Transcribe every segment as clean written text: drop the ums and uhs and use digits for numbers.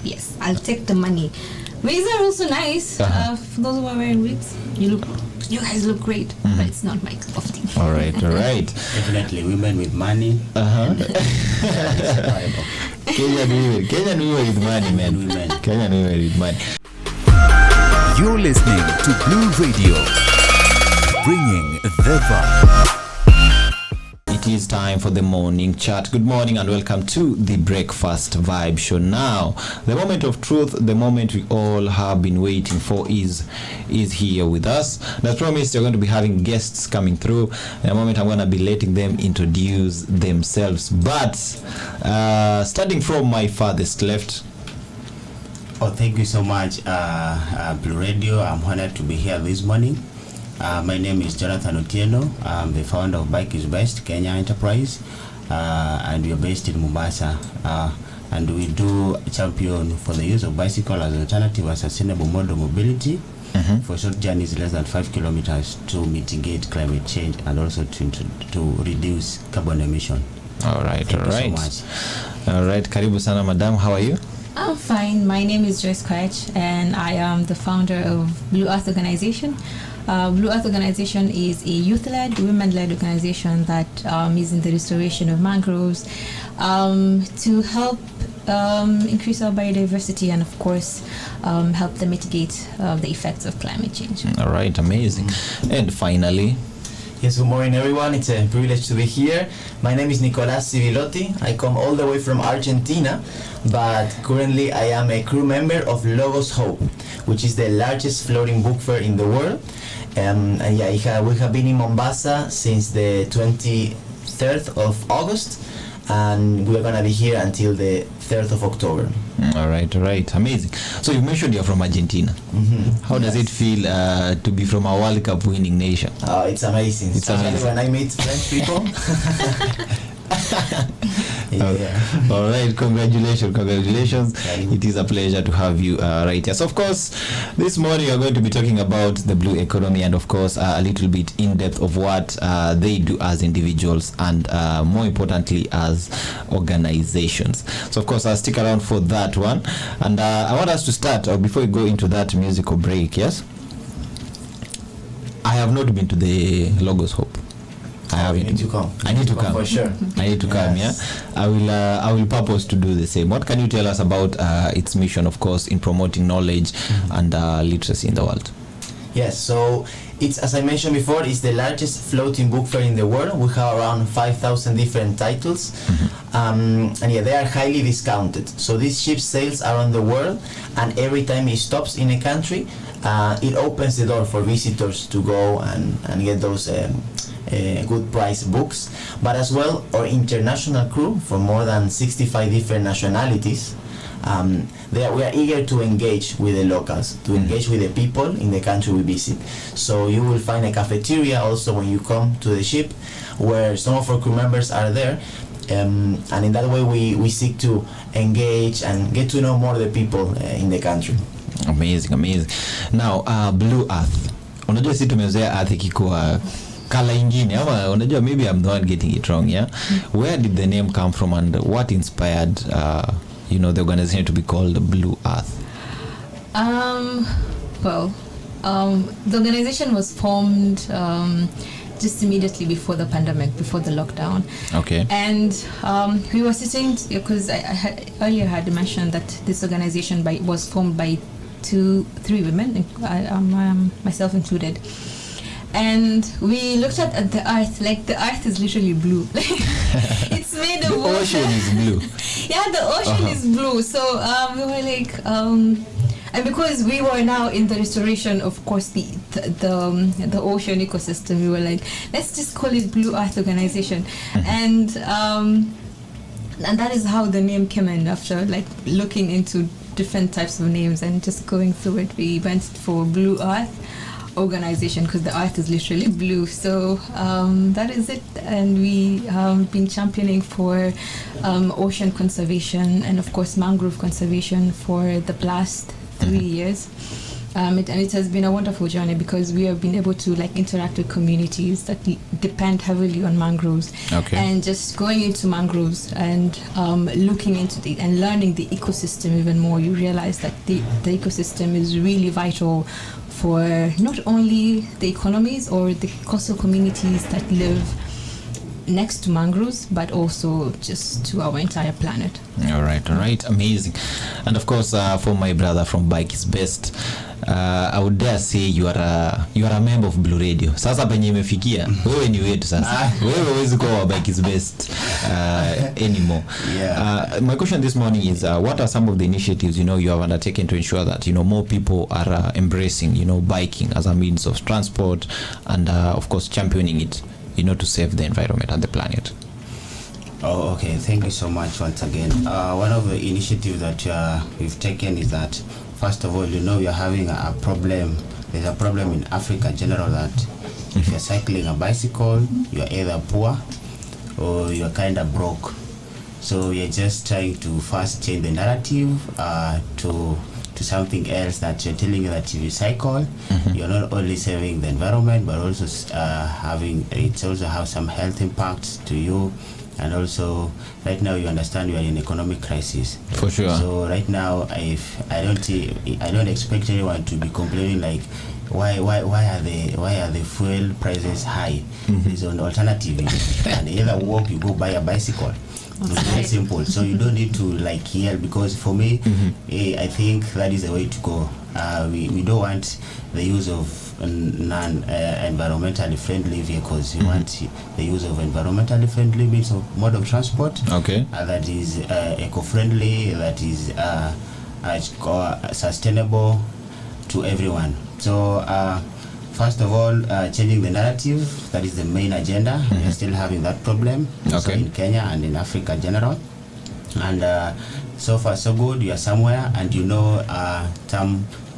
yes, I'll take the money. Wigs are also nice. For those who are wearing wigs, you guys look great, but it's not my cup of tea. All right. Definitely women with money. Kenyan women with money, man. Kenyan women with money. You're listening to Blue Radio, bringing the vibe. It is time for the morning chat. Good morning and welcome to the Breakfast Vibe Show. Now, the moment of truth, the moment we all have been waiting for is here with us. As promised, you're going to be having guests coming through. In a moment, I'm going to be letting them introduce themselves. But starting from my farthest left. Oh, thank you so much, Blue Radio. I'm honored to be here this morning. My name is Jonathan Otieno. I'm the founder of Bike is Best Kenya Enterprise, and we are based in Mombasa. And we do champion for the use of bicycle as an alternative and sustainable mode of mobility for short journeys less than 5 kilometers to mitigate climate change and also to reduce carbon emission. All right. Thank you so much. All right, karibu sana, madam. How are you? I'm fine. My name is Joyce Kwach, and I am the founder of Blue Earth Organization. Blue Earth Organization is a youth-led, women-led organization that is in the restoration of mangroves to help increase our biodiversity and, of course, help them mitigate the effects of climate change. All right, amazing. And finally... Yes, good morning, everyone. It's a privilege to be here. My name is Nicolas Civilotti. I come all the way from Argentina, but currently I am a crew member of LOGOS Hope, which is the largest floating book fair in the world. And yeah, we have been in Mombasa since the 23rd of August, and we're going to be here until the 3rd of October. All right. Amazing. So you mentioned you're from Argentina. How does it feel to be from a World Cup winning nation? It's amazing. It's amazing. When I meet French people. Yeah. All right, congratulations. It is a pleasure to have you right here. So of course, this morning you're going to be talking about the blue economy and of course a little bit in depth of what they do as individuals and more importantly as organizations. So of course I'll stick around for that one, and I want us to start before we go into that musical break. Yes, I have not been to the LOGOS Hope. I need to come for sure. I need to come. Yeah, I will purpose to do the same. What can you tell us about its mission, of course, in promoting knowledge and literacy in the world? Yes, so it's, as I mentioned before, it's the largest floating book fair in the world. We have around 5,000 different titles, and yeah, they are highly discounted. So this ship sails around the world, and every time it stops in a country, it opens the door for visitors to go and get those good price books. But as well, our international crew from more than 65 different nationalities, we are eager to engage with the locals, to engage with the people in the country we visit. So you will find a cafeteria also when you come to the ship, where some of our crew members are there, and in that way we seek to engage and get to know more the people in the country. Amazing. Now Blue Earth, unajua sisi tumezoea earth ikikuwa color ingine ama unajua, maybe I'm the one getting it wrong. Yeah, where did the name come from and what inspired the organization to be called Blue Earth? The organization was formed just immediately before the pandemic, before the lockdown. Okay. And we were sitting, because I earlier had mentioned that this organization was formed by 3 women, myself included. And we looked at the earth, like the earth is literally blue. It's made of the water. Ocean is blue. Yeah, the ocean is blue. So we were like, and because we were now in the restoration, of course, the ocean ecosystem, we were like, let's just call it Blue Earth Organization. And that is how the name came in. After like looking into different types of names and just going through it, we went for Blue Earth Organization because the earth is literally blue. So that is it, and we have been championing for ocean conservation and of course mangrove conservation for the last 3 years. and it has been a wonderful journey because we have been able to like interact with communities that depend heavily on mangroves. Okay. And just going into mangroves and looking into it and learning the ecosystem even more, you realize that the ecosystem is really vital for not only the economies or the coastal communities that live next to mangroves, but also just to our entire planet. All right, amazing. And of course, for my brother from Bike is Best, I would dare say you are a member of Blue Radio. Sasa penye imefikia wewe ni wetu sasa. Wewe huwezi kuwa Bike is Best anymore. Yeah. My question this morning is what are some of the initiatives you have undertaken to ensure that more people are embracing biking as a means of transport and of course championing it to save the environment and the planet? Oh, okay. Thank you so much once again. One of the initiatives that we've taken is that, first of all, we are having a problem. There's a problem in Africa in general that if you're cycling a bicycle, you're either poor or you're kind of broke. So we're just trying to first change the narrative to something else, that you're telling you that if you cycle, you're not only saving the environment, but also it also have some health impacts to you. And also, right now you understand we are in economic crisis. For sure. So right now, I don't expect anyone to be complaining like, why are the fuel prices high? There's an alternative. And either walk, you go buy a bicycle. It's very simple. So you don't need to like yell, because for me, I think that is the way to go. We don't want the use of non-environmentally friendly vehicles. We want the use of environmentally friendly means of mode of transport. Okay. That is eco-friendly, that is sustainable to everyone. So first of all, changing the narrative, that is the main agenda. We are still having that problem also in Kenya and in Africa in general. And so far so good. We are somewhere, and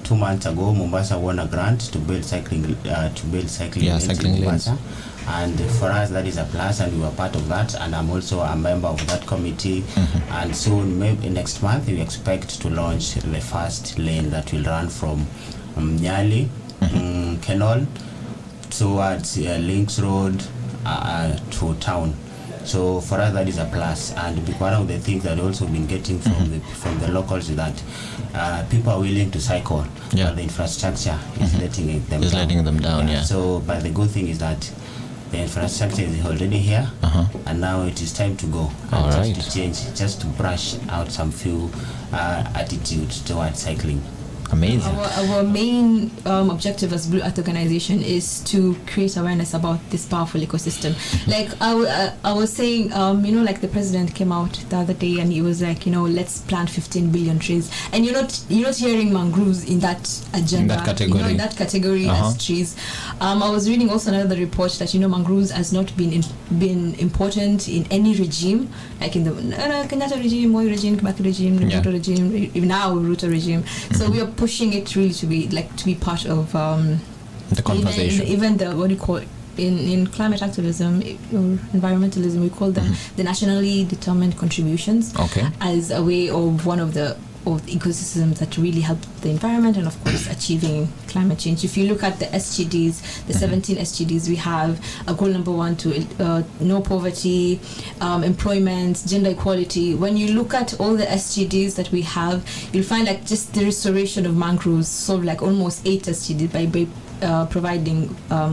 2 months ago, Mombasa won a grant to build cycling lanes in Mombasa. And for us, that is a plus, and we were part of that. And I'm also a member of that committee. And soon, maybe next month, we expect to launch the first lane that will run from Nyali, Kenol, towards Links Road to town. So for us, that is a plus. And one of the things that also been getting from the locals is that people are willing to cycle, but the infrastructure is letting them down. So, but the good thing is that the infrastructure is already here, and now it is time to go and just to change, just to brush out some few attitudes towards cycling. Amazing. Our main objective as Blue Earth Organization is to create awareness about this powerful ecosystem. Like I was saying, like the president came out the other day and he was like, let's plant 15 billion trees. And you're not hearing mangroves in that agenda. In that category as trees. I was reading also another report that mangroves has not been important in any regime, like in the Kenyatta regime, Moi regime, Kibaki regime, Ruto regime, now Ruto regime. So we are pushing it really to be part of the conversation. Even the what do you call it? In climate activism or environmentalism, we call them the nationally determined contributions, as a way of one of the ecosystems that really help the environment and of course achieving climate change. If you look at the SDGs, the 17 SDGs, we have a goal number 1 to no poverty, employment, gender equality. When you look at all the SDGs that we have, you'll find like just the restoration of mangroves solve like almost 8 SDGs by providing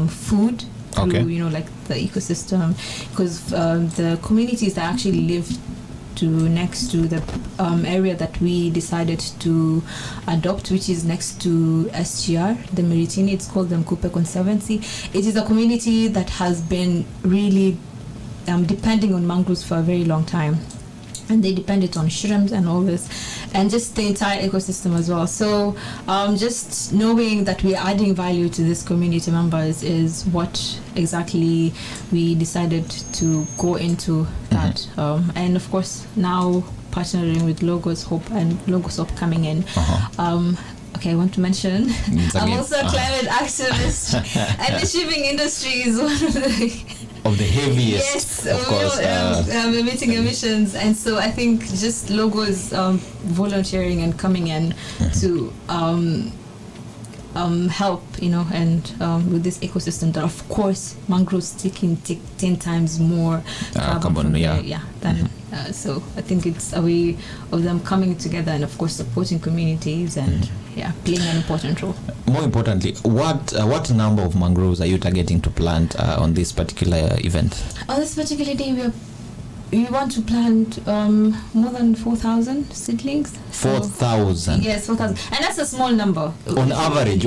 food through like the ecosystem, because the communities that actually live next to the area that we decided to adopt, which is next to SGR, the Miritini. It's called the Mkupe Conservancy. It is a community that has been really depending on mangroves for a very long time, and they depended on shrimps and all this, and just the entire ecosystem as well. So just knowing that we are adding value to this community members is what exactly we decided to go into that. And of course now partnering with LOGOS Hope coming in. I want to mention I'm also a climate activist, and the shipping industry is one of the heaviest, of course, emitting emissions. And so I think just LOGOS volunteering and coming in to help, and with this ecosystem that, of course, mangroves take 10 times more carbon than so I think it's a way of them coming together and, of course, supporting communities and playing an important role. More importantly, what number of mangroves are you targeting to plant on this particular event? On this particular day, we want to plant more than 4,000 seedlings. 4,000? Yes, 4,000. And that's a small number. On average,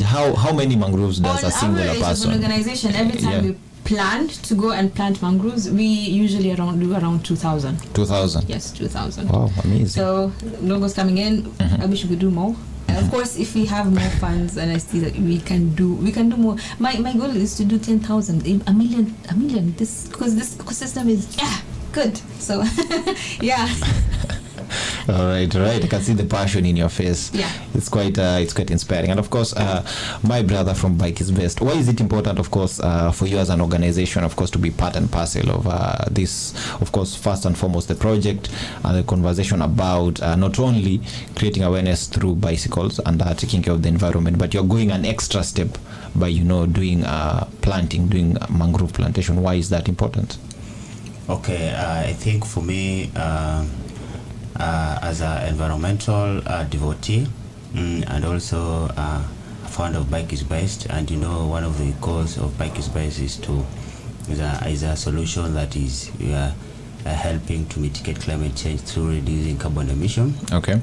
how many mangroves does a singular person? On average, as an organization, every time we plan to go and plant mangroves, we usually do around 2,000. 2,000? Yes, 2,000. Wow, amazing. So, logos coming in, I wish we could do more. Of course, if we have more funds and I see that we can do more. My goal is to do 10,000, a million. Because this ecosystem is good. So All right. I can see the passion in your face. Yeah, it's quite inspiring. And of course, my brother from Bike is Best. Why is it important, of course, for you as an organization, of course, to be part and parcel of this? Of course, first and foremost, the project and the conversation about not only creating awareness through bicycles and taking care of the environment, but you're going an extra step by doing doing mangrove plantation. Why is that important? Okay, I think for me, as an environmental devotee and also a founder of Bike is Best, and one of the goals of Bike is Best is a solution that is helping to mitigate climate change through reducing carbon emission. Okay.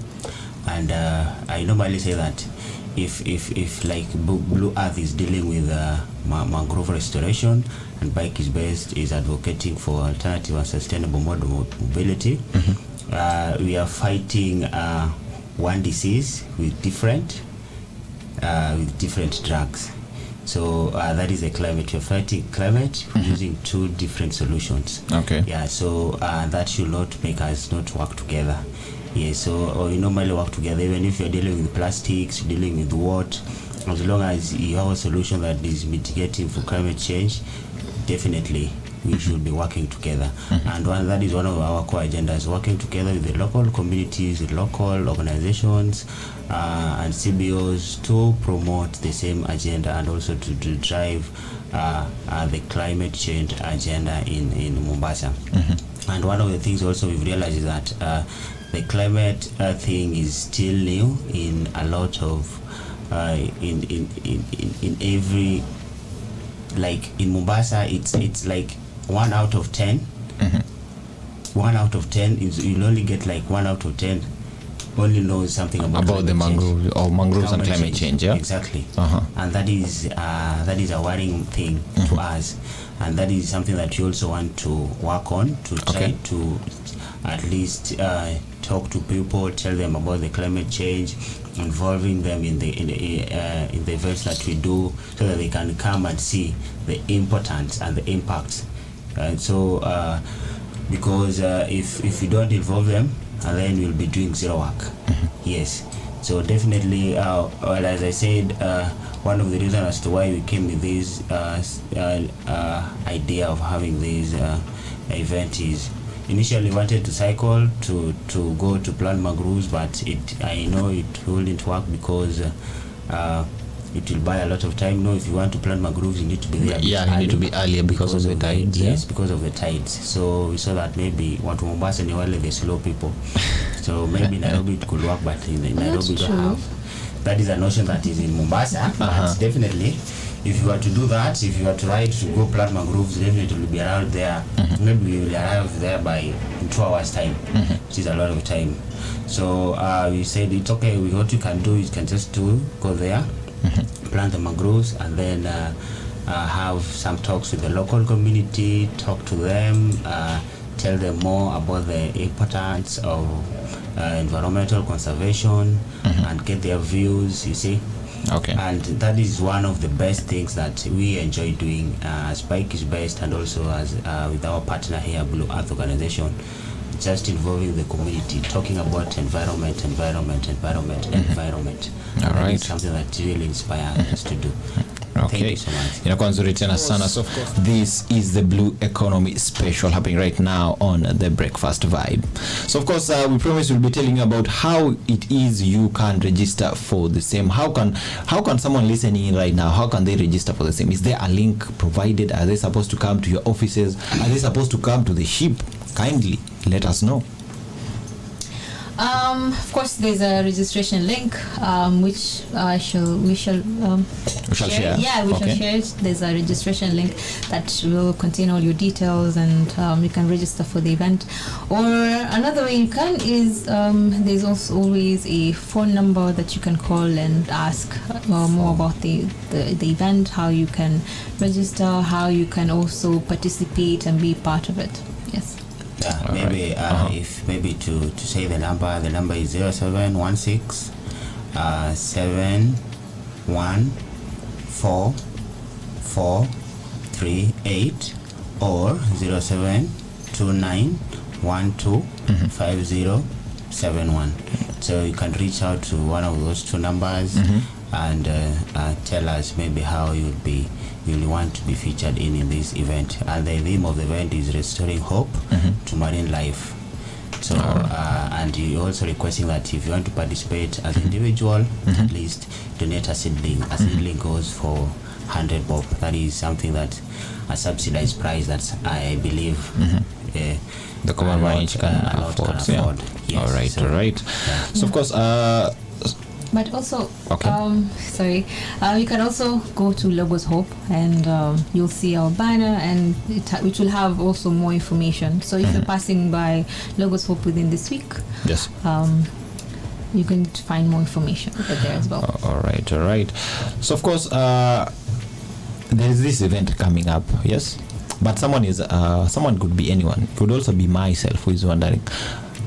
And I normally say that if like Blue Earth is dealing with mangrove restoration, and Bike is Best is advocating for alternative and sustainable model mobility, we are fighting one disease with different drugs. So that is the climate. We're fighting climate using two different solutions. Okay. Yeah. So that should not make us not work together. Yeah. So we normally work together, even if you're dealing with plastics, dealing with water. As long as you have a solution that is mitigating for climate change, definitely we should be working together. And that is one of our core agendas, working together with the local communities, with local organizations and CBOs to promote the same agenda and also to drive the climate change agenda in Mombasa. And one of the things also we've realized is that the climate thing is still new in a lot of in every, like in Mombasa, it's like 1 out of 10. 1 out of 10 is, you'll only get like 1 out of 10 only knows something about the mangrove or mangroves and climate change. Yeah, exactly. And that is a worrying thing to us, and that is something that we also want to work on to try to at least talk to people, tell them about the climate change, involving them in the events that we do, so that they can come and see the importance and the impact. Because if we don't involve them, and then we'll be doing zero work. Yes. So definitely, well, as I said, one of the reasons as to why we came with this idea of having this event is initially wanted to cycle to go to plant mangroves, but I know it wouldn't work because it will buy a lot of time. If you want to plant mangroves, you need to be there. Yeah, you need to be earlier because of the tides. Yes, because of the tides. So we saw that maybe want to Mombasa and Wale, they slow people. So maybe Nairobi it could work, but in Nairobi don't have. That is a notion that is in Mombasa. But definitely, if you were to do that, if you were to ride to go plant mangroves, definitely will be around there. Maybe we will arrive there by 2 hours time, which is a lot of time. So we said it's okay. What you can do is you can just go there, plant the mangroves, and then have some talks with the local community, talk to them, tell them more about the importance of environmental conservation, and get their views, you see. Okay. And that is one of the best things that we enjoy doing as Bike is Best, and also as with our partner here, Blue Earth Organization, just involving the community, talking about environment. All right. It's something that really inspires us to do. Thank Okay. you so much. Inakuwa nzuri tena sana. So this is the Blue Economy special happening right now on the Breakfast Vibe. So of course we promise we'll be telling you about how it is you can register for the same. How can someone listening in right now, how can they register for the same? Is there a link provided? Are they supposed to come to your offices? Are they supposed to come to the ship? Kindly let us know. Of course, there's a registration link, which we shall share. Yeah, we shall share it. There's a registration link that will contain all your details, and you can register for the event. Or another way you can is there's also always a phone number that you can call and ask more about the event, how you can register, how you can also participate and be part of it. Yes. Yeah, maybe if maybe to say the number is 0716 714 or 0729125071. So you can reach out to one of those two numbers and tell us maybe how you'll want to be featured in this event. And the theme of the event is restoring hope to marine life. So and you're also requesting that if you want to participate as an individual, at least donate a seedling. A seedling goes for 100 bob. That is something that a subsidized price that I believe The common range can afford. Yeah. Yes, All right. So of course But also, Okay. you can also go to Logos Hope, and you'll see our banner, and it will have also more information. So if you're passing by Logos Hope within this week, yes. You can find more information over there as well. All right. So of course there is this event coming up, yes, but someone could be anyone. It could also be myself who is wondering,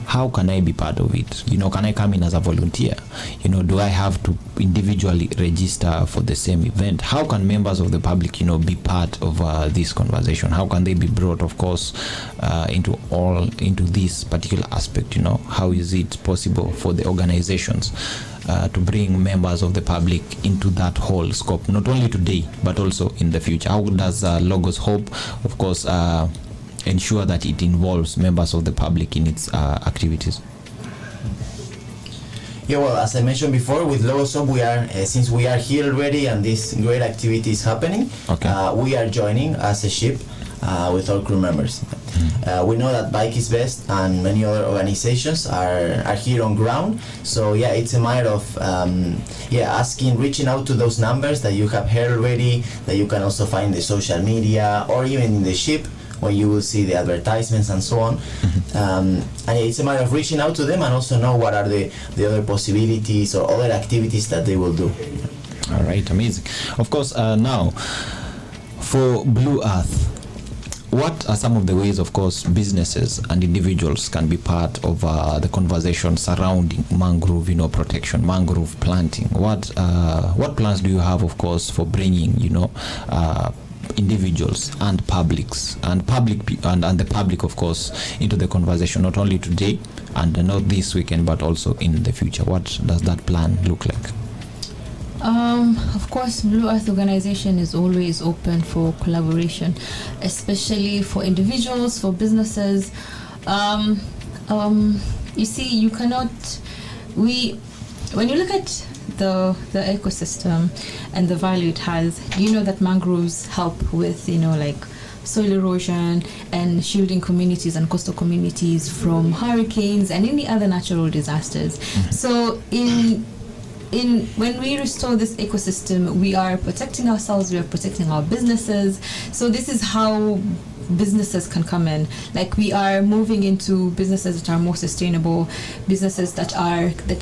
how can I be part of it? Can I come in as a volunteer? Do I have to individually register for the same event? How can members of the public, be part of this conversation? How can they be brought, of course, into this particular aspect? How is it possible for the organizations to bring members of the public into that whole scope, not only today, but also in the future? How does Logos Hope, of course, ensure that it involves members of the public in its activities? Yeah, well, as I mentioned before, with Logos Hope, we are since we are here already and this great activity is happening, we are joining as a ship with all crew members. We know that Bike is Best and many other organizations are here on ground. So yeah, it's a matter of reaching out to those numbers that you have heard already, that you can also find in the social media or even in the ship, where you will see the advertisements and so on. And it's a matter of reaching out to them and also know what are the other possibilities or other activities that they will do. All right, amazing. Of course, now for Blue Earth, what are some of the ways, of course, businesses and individuals can be part of the conversation surrounding mangrove, protection, mangrove planting? What plans do you have, of course, for bringing, individuals and publics and the public, of course, into the conversation, not only today and not this weekend, but also in the future? What does that plan look like? Of course, Blue Earth organization is always open for collaboration, especially for individuals, for businesses. You see, you cannot. When you look at the ecosystem and the value it has, you know that mangroves help with soil erosion and shielding communities and coastal communities from hurricanes and any other natural disasters. So when we restore this ecosystem, we are protecting ourselves, we are protecting our businesses. So this is how businesses can come in. We are moving into businesses that are more sustainable, businesses that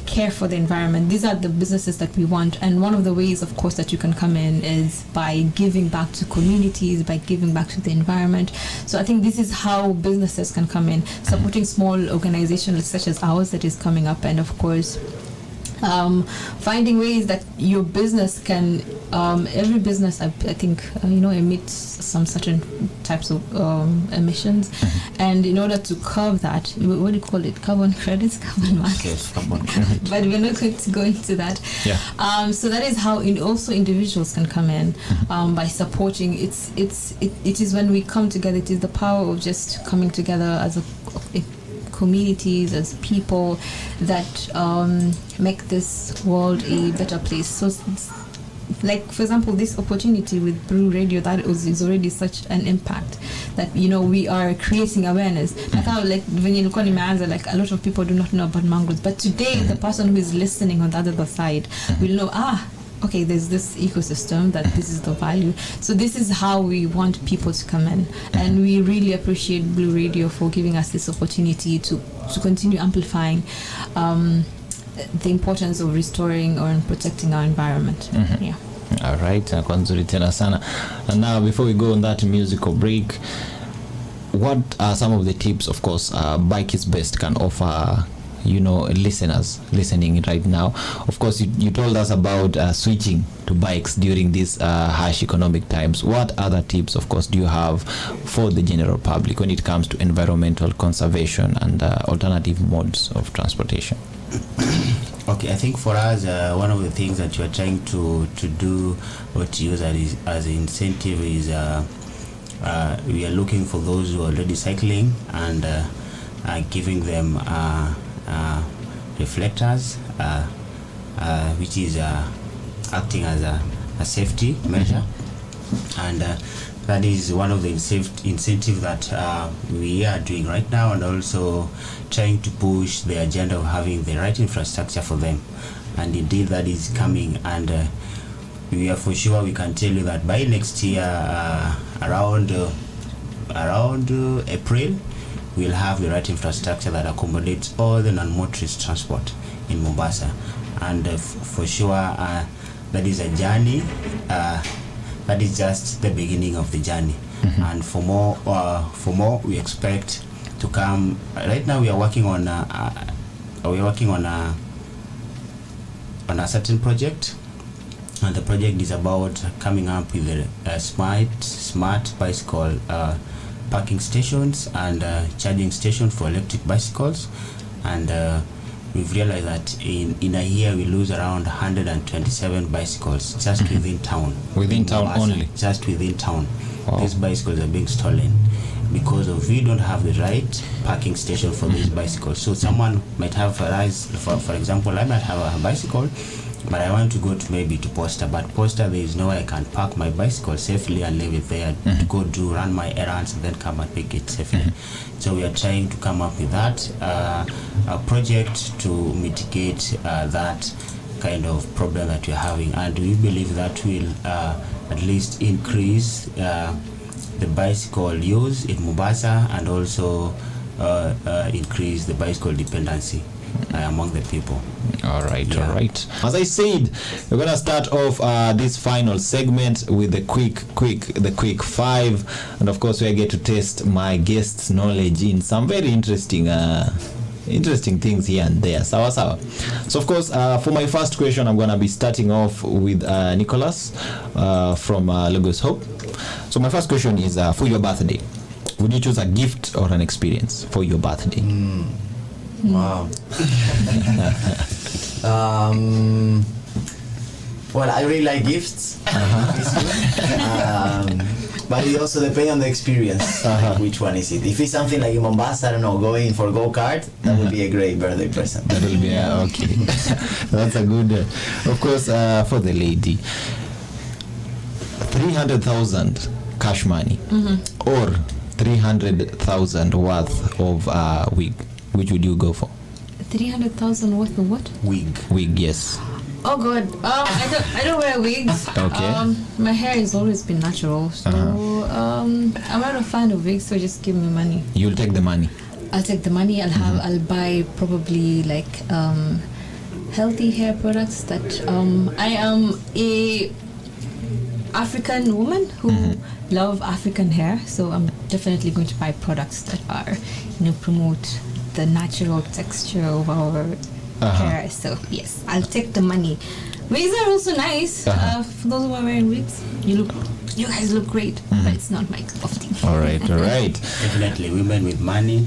care for the environment. These are the businesses that we want. And one of the ways, of course, that you can come in is by giving back to communities, by giving back to the environment. So I think this is how businesses can come in, supporting small organizations such as ours that is coming up, and of course finding ways that your business can, every business I think emits some certain types of emissions, and in order to curb that, what do you call it, carbon credits, carbon markets? Yes, carbon credit. But we're not going to go into that. So that is how also individuals can come in by supporting. It is when we come together, it is the power of just coming together as a communities, as people, that make this world a better place. So like, for example, this opportunity with Blue Radio, that is already such an impact that we are creating awareness. Like how, like when you look on Imanza, like a lot of people do not know about mangroves, but today the person who is listening on the other side will know, okay, there's this ecosystem, that this is the value. So this is how we want people to come in, and we really appreciate Blue Radio for giving us this opportunity to continue amplifying the importance of restoring or protecting our environment. All right, kwa nzuri tena sana. And now, before we go on that musical break, what are some of the tips, of course, Bike is Best can offer listeners listening right now? Of course, you told us about switching to bikes during these harsh economic times. What other tips, of course, do you have for the general public when it comes to environmental conservation and alternative modes of transportation? Okay, I think for us, one of the things that you are trying to do or to use as an incentive is we are looking for those who are already cycling and giving them reflectors, which is acting as a safety measure, and that is one of the incentive that we are doing right now, and also trying to push the agenda of having the right infrastructure for them. And indeed that is coming, and we are for sure, we can tell you that by next year, around April, we'll have the right infrastructure that accommodates all the non-motorist transport in Mombasa. And for sure, that is a journey. That is just the beginning of the journey. And for more, we expect to come. Right now, we are working on a certain project, and the project is about coming up with a smart bicycle parking stations and charging stations for electric bicycles. And we've realized that in a year we lose around 127 bicycles just within town. Within town only? Just within town. Wow. These bicycles are being stolen because we don't have the right parking station for these bicycles. So someone might have for example, I might have a bicycle, but I want to go to Posta, but Posta, there is no way I can park my bicycle safely and leave it there to go run my errands and then come and pick it safely. So we are trying to come up with that a project to mitigate that kind of problem that we are having, and we believe that will at least increase the bicycle use in Mombasa, and also increase the bicycle dependency among the people. All right. As I said, we're gonna start off this final segment with the quick five, and of course we get to test my guest's knowledge in some very interesting things here and there. Sawa. So of course, for my first question, I'm gonna be starting off with Nicholas from Logos Hope. So my first question is, for your birthday, would you choose a gift or an experience for your birthday? Wow. Well, I really like gifts. But it also depends on the experience. Which one is it? If it's something like in Mombasa, I don't know, going for go-kart, that would be a great birthday present. That will be okay. That's a good. Of course, for the lady, 300,000 cash money or 300,000 worth of wig. Which would you go for? 300,000 worth of what? Wig, yes. Oh God, I don't wear wigs. Okay. My hair has always been natural, so I'm not a fan of wigs. So just give me money. You'll take the money. I'll take the money. I'll buy probably like healthy hair products. That I am a African woman who love African hair, so I'm definitely going to buy products that are promote the natural texture of our hair. So yes, I'll take the money. Wigs are also nice. For those who are wearing wigs, you guys look great, but it's not my cup of tea. All right. Definitely women with money.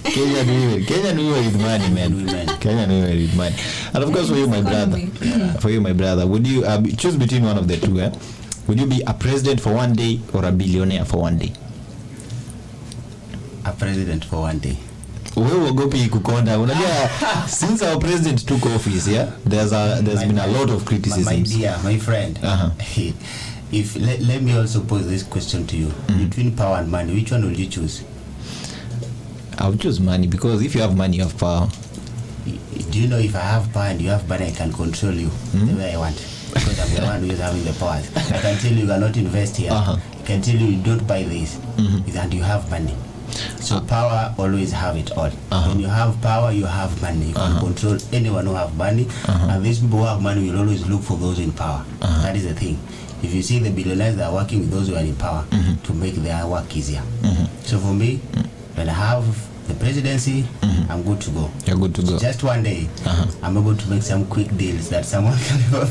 Kenyan women with money, man. Kenyan women with money. And of course, for you, my brother, would you choose between one of the two? Would you be a president for one day or a billionaire for one day? A president for one day. Wewe uogopi kukonda. Unajua since our president took office, there's been a lot of criticisms. My friend. If let me also pose this question to you. Between power and money, which one will you choose? I would choose money, because if you have money, you have power. Do you know, if I have power and you have money, I can control you the way I want, because I'm the one who is having the power. I can tell you cannot invest here. I can tell you don't buy this, and you have money. So power always have it all. When you have power, you have money. You can control anyone who have money, and these people who have money will always look for those in power. That is the thing. If you see the billionaires, they are working with those who are in power to make their work easier. So for me, when I have the presidency, I'm good to go. You're good to go. Just one day, I'm able to make some quick deals that someone can help.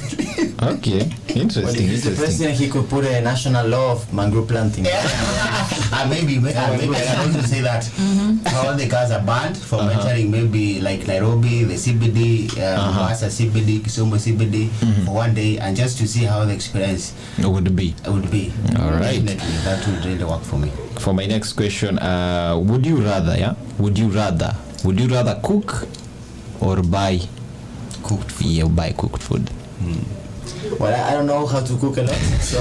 Okay, interesting. When he's the president, he could put a national law of mangrove planting. Maybe I can also say that all the cars are banned from entering, maybe like Nairobi, the CBD, Mombasa CBD, Kisumu CBD for one day, and just to see how the experience would be. All right. Definitely, that would really work for me. For my next question, would you rather cook or buy cooked food? Yeah, buy cooked food. Well, I don't know how to cook a lot, so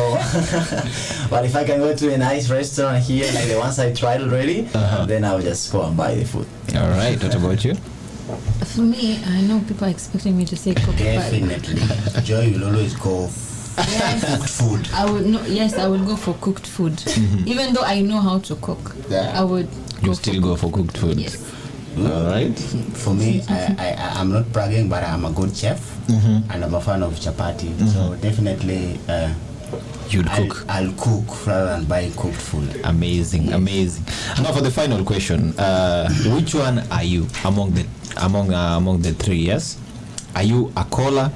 but if I can go to a nice restaurant here, like the ones I tried already, then I'll just go and buy the food. All right. What about you? For me, I know people are expecting me to say cook. Definitely. Joy will always go cooked food. I would go for cooked food. Even though I know how to cook, I would go for cooked food. Yes. All right. For me, I'm not bragging, but I'm a good chef, and I'm a fan of chapati. So definitely, you'd cook. I'll cook rather than buy cooked food. Amazing. Now for the final question, which one are you among the three? Yes, are you a caller?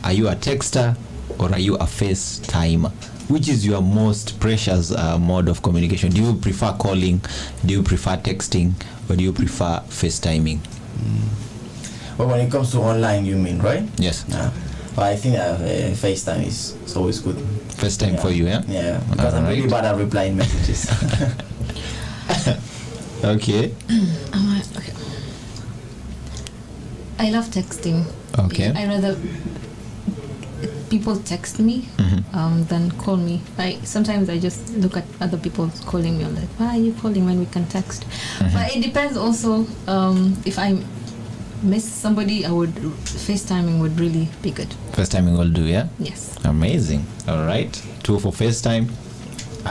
Are you a texter? Or are you a FaceTimer? Which is your most precious mode of communication? Do you prefer calling? Do you prefer texting? Or do you prefer FaceTiming? Well, when it comes to online, you mean, right? Yes. Well, I think FaceTime is always good. FaceTime for you, yeah? Yeah, because I'm really bad at replying messages. Okay. Okay. I love texting. Okay. I rather people text me than call me. Sometimes I just look at other people calling me. I'm like, why are you calling when we can text? But it depends also. If I miss somebody, FaceTiming would really be good. FaceTiming will do, yeah? Yes. Amazing. All right. 2 for FaceTime.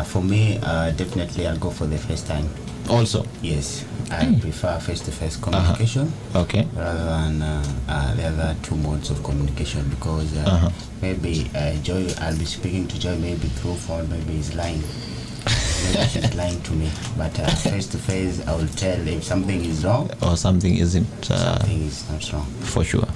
For me, definitely I'll go for the FaceTime. Also? Yes. I prefer face-to-face communication rather than the other two modes of communication, because maybe Joy, I'll be speaking to Joy maybe through phone, maybe he's lying. Maybe she's lying to me. But face-to-face, I will tell if something is wrong or something isn't. Something is not wrong. For sure.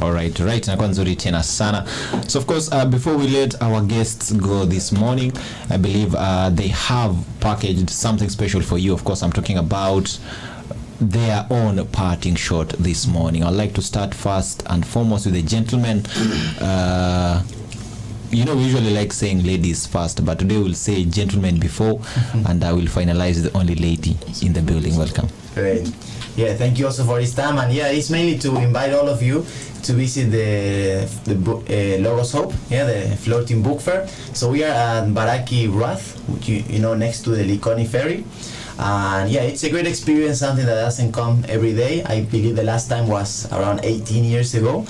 All right. Nakuwa nzuri tena sana. So of course, before we let our guests go this morning, I believe they have packaged something special for you. Of course, I'm talking about their own parting shot this morning. I'd like to start first and foremost with the gentleman. We usually like saying ladies first, but today we'll say gentlemen before, and I will finalize the only lady in the building. Welcome. Great. Yeah, thank you also for this time, and it's mainly to invite all of you to visit the LOGOS Hope, the floating book fair. So we are at Baraki Rath, which next to the Likoni ferry. And it's a great experience, something that doesn't come every day. I believe the last time was around 18 years ago.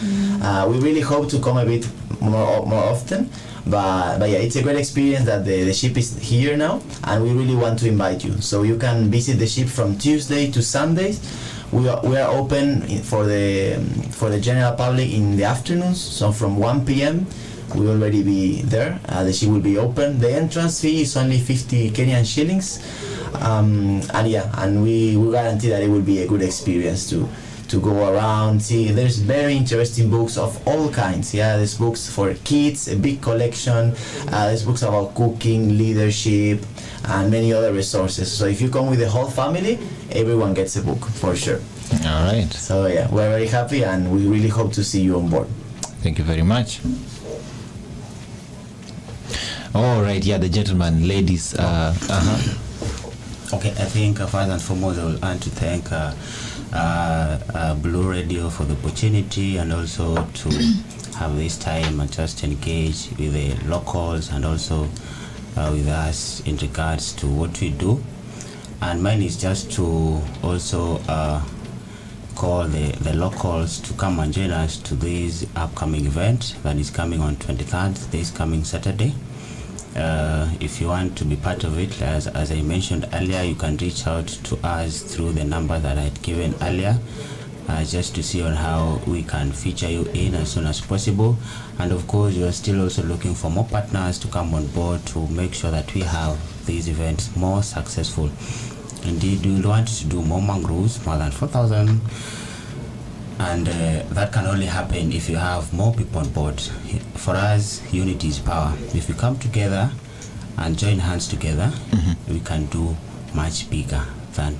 We really hope to come a bit more often, but it's a great experience that the ship is here now, and we really want to invite you. So you can visit the ship from Tuesday to Sundays. We are open for the general public in the afternoons, so from 1 p.m. we will already be there. The ship will be open. The entrance fee is only 50 Kenyan shillings. And we guarantee that it will be a good experience to go around, see. There's very interesting books of all kinds. There's books for kids, a big collection. There's books about cooking, leadership, and many other resources. So if you come with the whole family, everyone gets a book for sure. All right. So we're very happy, and we really hope to see you on board. Thank you very much. All right, the gentleman, ladies. Okay, I think first and foremost I would want to thank Blue Radio for the opportunity, and also to have this time and just engage with the locals and also with us in regards to what we do. And mine is just to also call the locals to come and join us to this upcoming event that is coming on 23rd, this coming Saturday. If you want to be part of it, as I mentioned earlier, you can reach out to us through the number that I had given earlier, just to see on how we can feature you in as soon as possible. And of course, we are still also looking for more partners to come on board to make sure that we have these events more successful. Indeed, we want to do more mangroves, more than 4,000. And that can only happen if you have more people on board. For us, unity is power. If we come together and join hands together, we can do much bigger than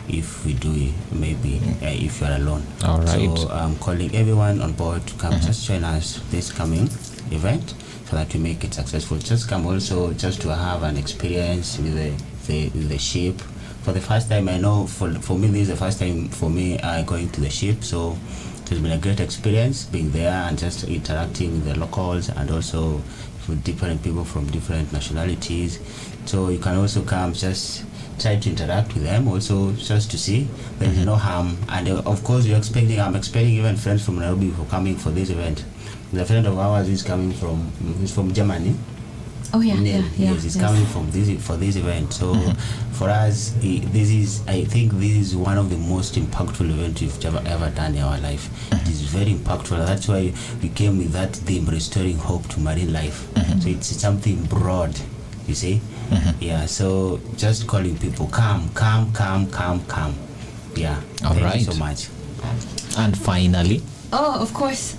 if we do it maybe if you are alone. All right. So I'm calling everyone on board to come just join us this coming event so that we make it successful. Just come also just to have an experience with the ship. For the first time, I know for me this is the first time for me going to the ship, so it's been a great experience being there and just interacting with the locals and also with different people from different nationalities. So you can also come just try to interact with them also, just to see there is no harm. And of course I'm expecting even friends from Nairobi who are coming for this event. The friend of ours is coming from Germany. Oh yeah. Yes, it's coming from for this event. So for us, I think this is one of the most impactful events we've ever done in our life. It is very impactful. That's why we came with that theme, restoring hope to marine life. So it's something broad, you see. So just calling people, come. Yeah. Thank you so much. And finally, Oh, of course.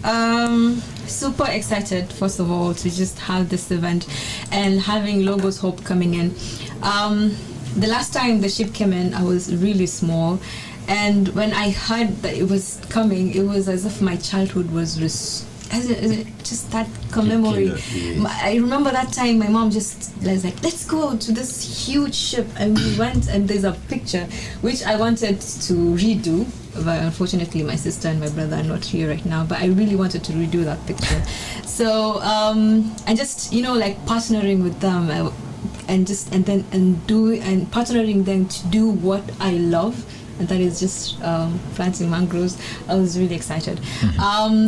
Super excited, first of all, to just have this event and having Logos Hope coming in. The last time the ship came in, I was really small. And when I heard that it was coming, it was as if my childhood was just that commemorating. I remember that time my mom just was like, let's go to this huge ship, and we went, and there's a picture which I wanted to redo, but unfortunately my sister and my brother are not here right now, but I really wanted to redo that picture. So I just partnering with them and partnering them to do what I love, and that is just planting mangroves. I was really excited.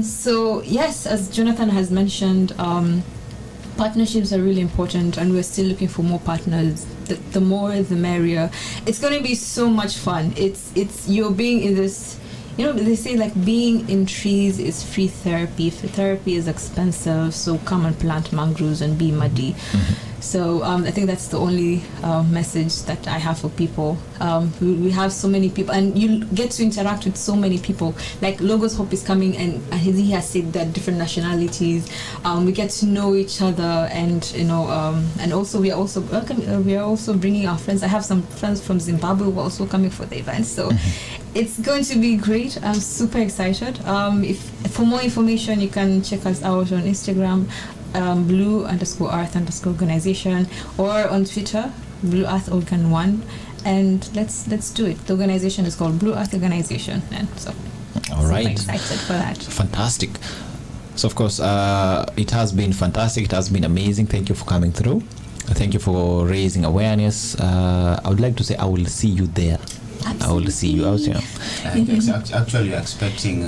So yes, as Jonathan has mentioned, partnerships are really important, and we're still looking for more partners. The more the merrier. It's going to be so much fun. It's you're being in this, they say like being in trees is free therapy. Therapy is expensive, so come and plant mangroves and be muddy. So I think that's the only message that I have for people. We have so many people, and you get to interact with so many people. Like Logos Hope is coming, and he has said that different nationalities. We get to know each other, and and also we are also bringing our friends. I have some friends from Zimbabwe who are also coming for the event. So it's going to be great. I'm super excited. If for more information, you can check us out on Instagram. Blue_Earth_organization, or on Twitter, Blue Earth Organ 1, and let's do it. The organization is called Blue Earth Organization, and so all right, excited for that. Fantastic. So of course, it has been fantastic. It has been amazing. Thank you for coming through. Thank you for raising awareness. I would like to say I will see you there. Absolutely. I will see you out here. Actually, we're expecting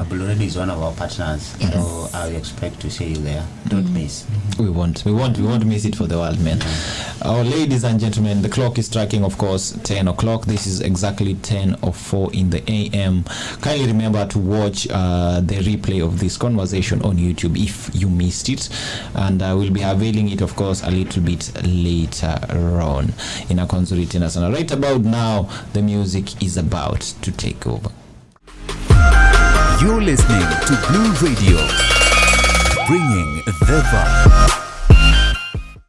Blue Radio is one of our partners, Yes. so we expect to see you there. Don't miss. We won't miss it for the world, man. Our ladies and gentlemen, the clock is striking, of course, 10 o'clock. This is exactly 10:04 in the AM. Kindly remember to watch the replay of this conversation on YouTube if you missed it, and we'll be availing it, of course, a little bit later on in a Konzuri and right about now, the music is about to take over. You're listening to Blue Radio, bringing the vibe.